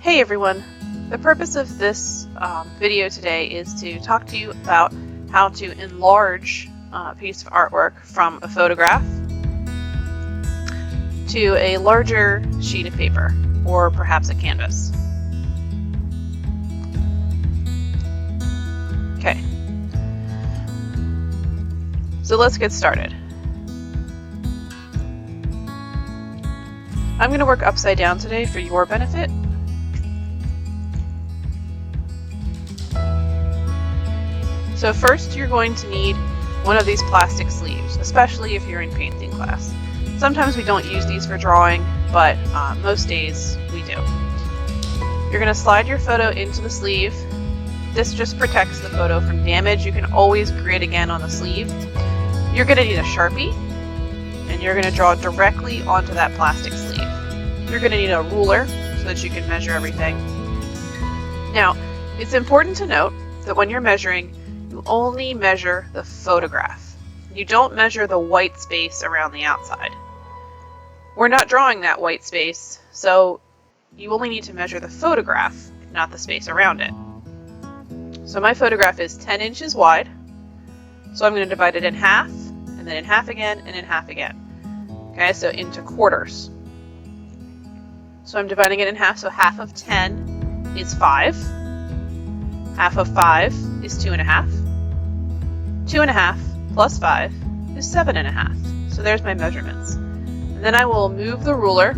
Hey everyone! The purpose of this video today is to talk to you about how to enlarge a piece of artwork from a photograph to a larger sheet of paper or perhaps a canvas. Okay, so let's get started. I'm going to work upside down today for your benefit. So first you're going to need one of these plastic sleeves, especially if you're in painting class. Sometimes we don't use these for drawing, but most days we do. You're going to slide your photo into the sleeve. This just protects the photo from damage. You can always grid again on the sleeve. You're going to need a Sharpie, and you're going to draw directly onto that plastic sleeve. You're going to need a ruler so that you can measure everything. Now, it's important to note that when you're measuring, you only measure the photograph. You don't measure the white space around the outside. We're not drawing that white space, so you only need to measure the photograph, not the space around it. So my photograph is 10 inches wide, so I'm going to divide it in half, and then in half again, and in half again. Okay, so into quarters. So I'm dividing it in half, so half of 10 is 5. Half of 5 is 2.5. 2.5 plus 5 is 7.5. So there's my measurements. And then I will move the ruler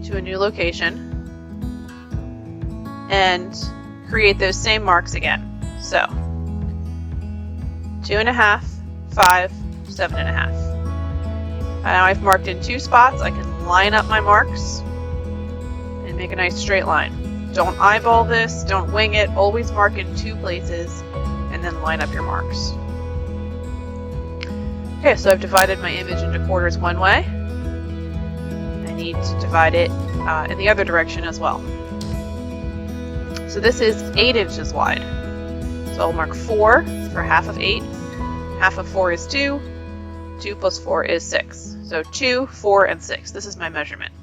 to a new location and create those same marks again. So 2.5, 5, 7.5. Now I've marked in 2 spots. I can line up my marks and make a nice straight line. Don't eyeball this, don't wing it, always mark in 2 places and then line up your marks. Okay, so I've divided my image into quarters one way. I need to divide it in the other direction as well. So this is 8 inches wide. So I'll mark 4 for half of 8. Half of 4 is 2. 2 plus 4 is 6. So 2, 4, and 6. This is my measurement.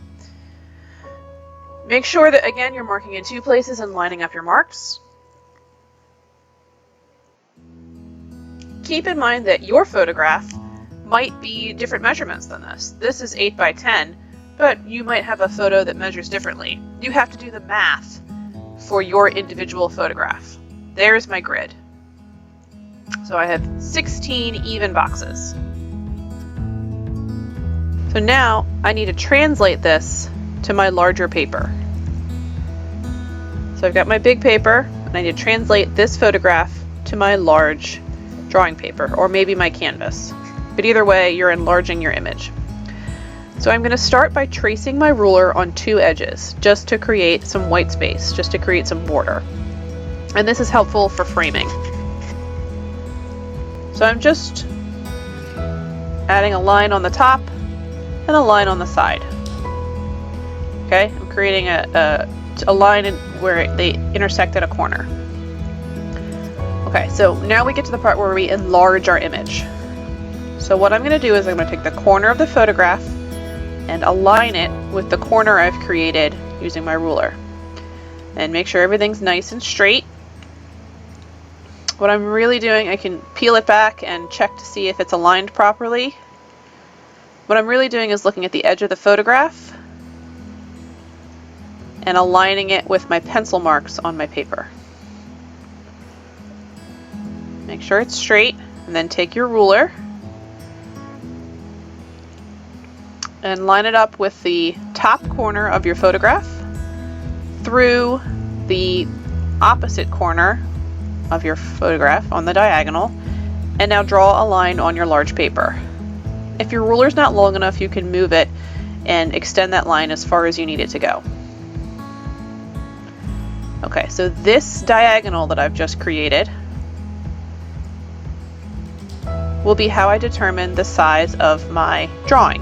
Make sure that, again, you're marking in 2 places and lining up your marks. Keep in mind that your photograph might be different measurements than this. This is 8 by 10, but you might have a photo that measures differently. You have to do the math for your individual photograph. There's my grid. So I have 16 even boxes. So now I need to translate this to my larger paper. So I've got my big paper, and I need to translate this photograph to my large drawing paper, or maybe my canvas. But either way, you're enlarging your image. So I'm going to start by tracing my ruler on 2 edges, just to create some white space, just to create some border. And this is helpful for framing. So I'm just adding a line on the top and a line on the side. Okay, I'm creating a line where they intersect at a corner. Okay, so now we get to the part where we enlarge our image. So what I'm going to do is I'm going to take the corner of the photograph and align it with the corner I've created using my ruler. And make sure everything's nice and straight. What I'm really doing, I can peel it back and check to see if it's aligned properly. What I'm really doing is looking at the edge of the photograph and aligning it with my pencil marks on my paper. Make sure it's straight, and then take your ruler and line it up with the top corner of your photograph through the opposite corner of your photograph on the diagonal, and now draw a line on your large paper. If your ruler's not long enough, you can move it and extend that line as far as you need it to go. Okay, so this diagonal that I've just created will be how I determine the size of my drawing.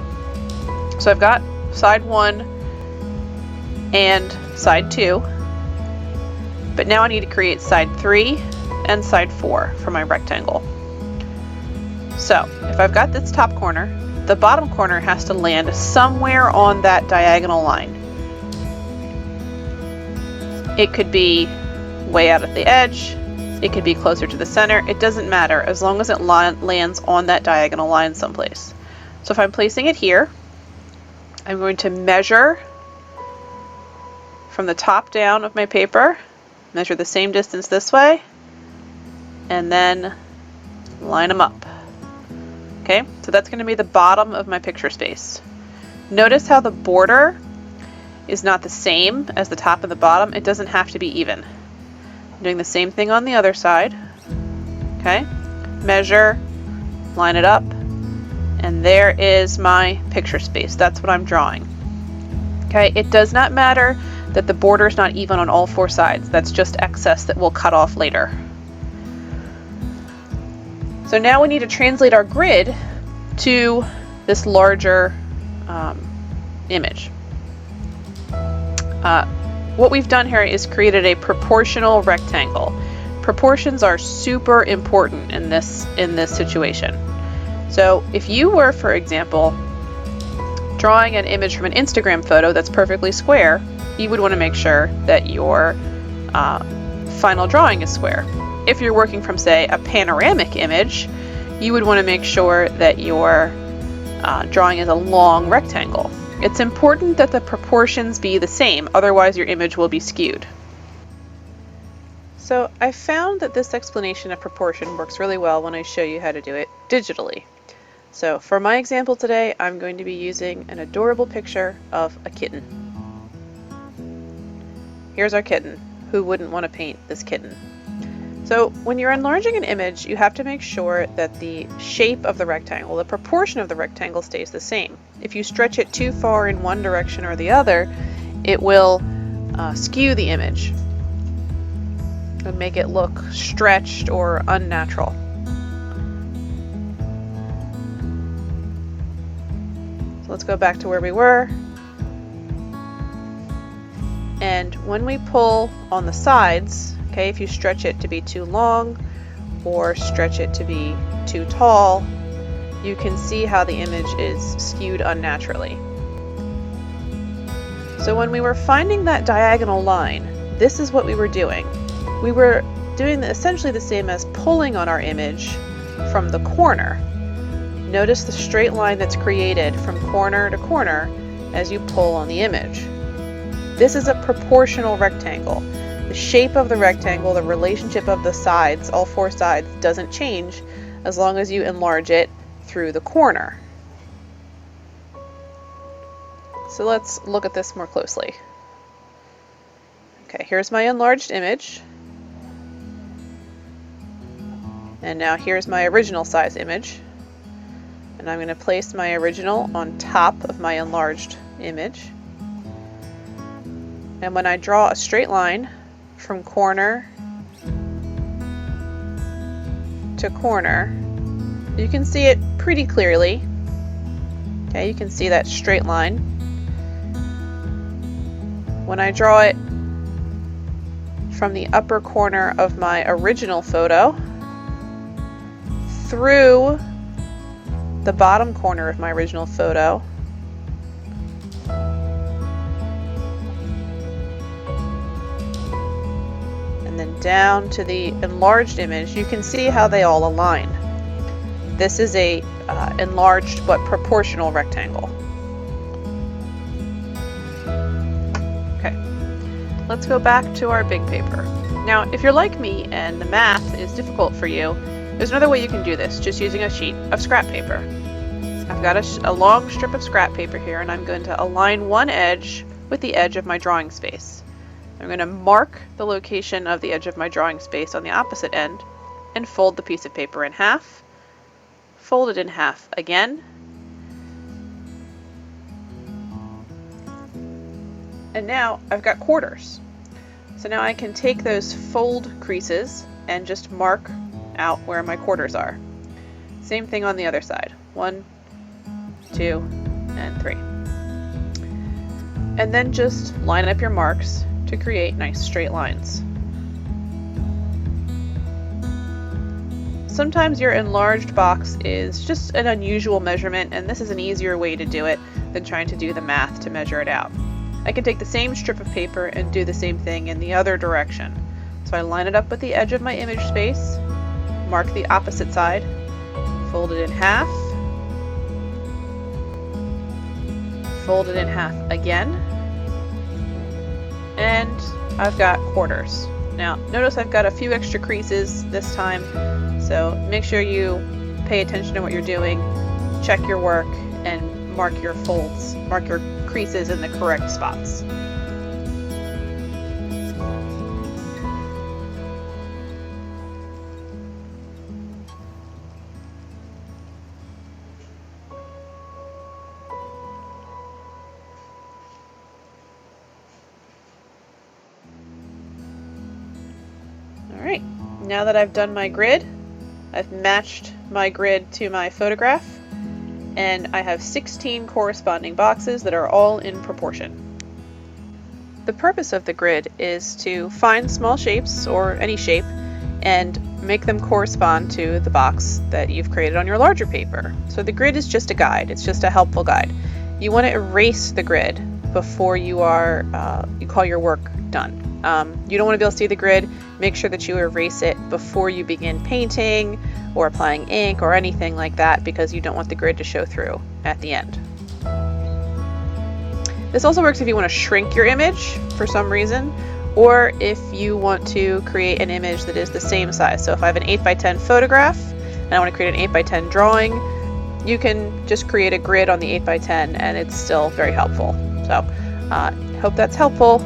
So I've got side 1 and side 2, but now I need to create side 3 and side 4 for my rectangle. So if I've got this top corner, the bottom corner has to land somewhere on that diagonal line. It could be way out at the edge. It could be closer to the center. It doesn't matter as long as it lands on that diagonal line someplace. So if I'm placing it here, I'm going to measure from the top down of my paper, measure the same distance this way, and then line them up. Okay, so that's going to be the bottom of my picture space. Notice how the border is not the same as the top and the bottom. It doesn't have to be even. I'm doing the same thing on the other side. Okay, measure, line it up, and there is my picture space. That's what I'm drawing. Okay, it does not matter that the border is not even on all four sides. That's just excess that we'll cut off later. So now we need to translate our grid to this larger image. What we've done here is created a proportional rectangle. Proportions are super important in this situation. So if you were, for example, drawing an image from an Instagram photo that's perfectly square, you would want to make sure that your final drawing is square. If you're working from, say, a panoramic image, you would want to make sure that your drawing is a long rectangle. It's important that the proportions be the same, otherwise your image will be skewed. So I found that this explanation of proportion works really well when I show you how to do it digitally. So for my example today, I'm going to be using an adorable picture of a kitten. Here's our kitten. Who wouldn't want to paint this kitten? So when you're enlarging an image, you have to make sure that the shape of the rectangle, the proportion of the rectangle, stays the same. If you stretch it too far in one direction or the other, it will skew the image and make it look stretched or unnatural. So let's go back to where we were. And when we pull on the sides, okay, if you stretch it to be too long or stretch it to be too tall, you can see how the image is skewed unnaturally. So when we were finding that diagonal line, this is what we were doing. We were doing essentially the same as pulling on our image from the corner. Notice the straight line that's created from corner to corner as you pull on the image. This is a proportional rectangle. The shape of the rectangle, the relationship of the sides, all four sides, doesn't change as long as you enlarge it through the corner. So let's look at this more closely. Okay, here's my enlarged image. And now here's my original size image. And I'm going to place my original on top of my enlarged image. And when I draw a straight line from corner to corner, you can see it pretty clearly. Okay, you can see that straight line. When I draw it from the upper corner of my original photo through the bottom corner of my original photo, and then down to the enlarged image, you can see how they all align. This is a enlarged but proportional rectangle. Okay, let's go back to our big paper. Now, if you're like me and the math is difficult for you, there's another way you can do this, just using a sheet of scrap paper. I've got a long strip of scrap paper here, and I'm going to align one edge with the edge of my drawing space. I'm going to mark the location of the edge of my drawing space on the opposite end and fold the piece of paper in half, fold it in half again, and now I've got quarters. So now I can take those fold creases and just mark out where my quarters are. Same thing on the other side. 1, 2, and 3. And then just line up your marks to create nice straight lines. Sometimes your enlarged box is just an unusual measurement, and this is an easier way to do it than trying to do the math to measure it out. I can take the same strip of paper and do the same thing in the other direction. So I line it up with the edge of my image space, mark the opposite side, fold it in half, fold it in half again, and I've got quarters. Now notice I've got a few extra creases this time, so make sure you pay attention to what you're doing, check your work, and mark your folds, mark your creases in the correct spots. Alright, now that I've done my grid, I've matched my grid to my photograph, and I have 16 corresponding boxes that are all in proportion. The purpose of the grid is to find small shapes, or any shape, and make them correspond to the box that you've created on your larger paper. So the grid is just a guide, it's just a helpful guide. You want to erase the grid before you call your work done. You don't want to be able to see the grid. Make sure that you erase it before you begin painting or applying ink or anything like that, because you don't want the grid to show through at the end. This also works if you want to shrink your image for some reason, or if you want to create an image that is the same size. So if I have an 8x10 photograph and I want to create an 8x10 drawing, you can just create a grid on the 8x10 and it's still very helpful. So hope that's helpful.